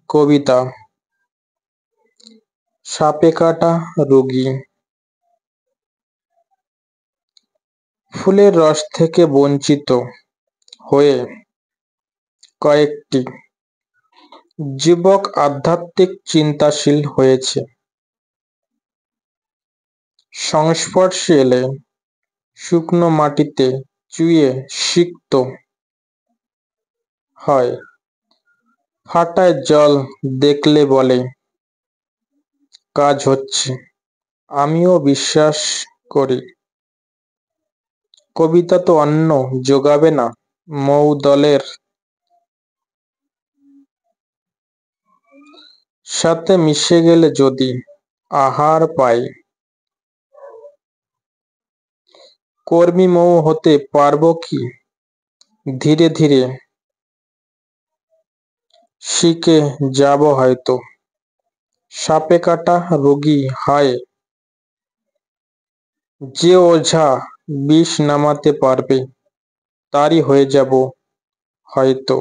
কবিতা। সাপে কাটা রোগী। ফুলের রস থেকে বঞ্চিত হয়ে কয়েকটি যুবক আধ্যাত্মিক চিন্তাশীল হয়েছে। সংস্পর্শে এলে শুকনো মাটিতে চুইয়ে সিক্ত হয়। ফাটায় জল দেখলে বলে কাজ হচ্ছে। আমিও বিশ্বাস করি। কবিতা তো অন্ন জোগাবে না, মৌ দলের সাথে মিশে গেলে যদি আহার পাই, কর্মী মৌ হতে পারবো কি? ধীরে ধীরে শিখে যাব হয়তো। সাপে কাটা রোগী হায়, যে ওঝা বিষ নামাতে পারবে তারই হয়ে যাব হয়তো।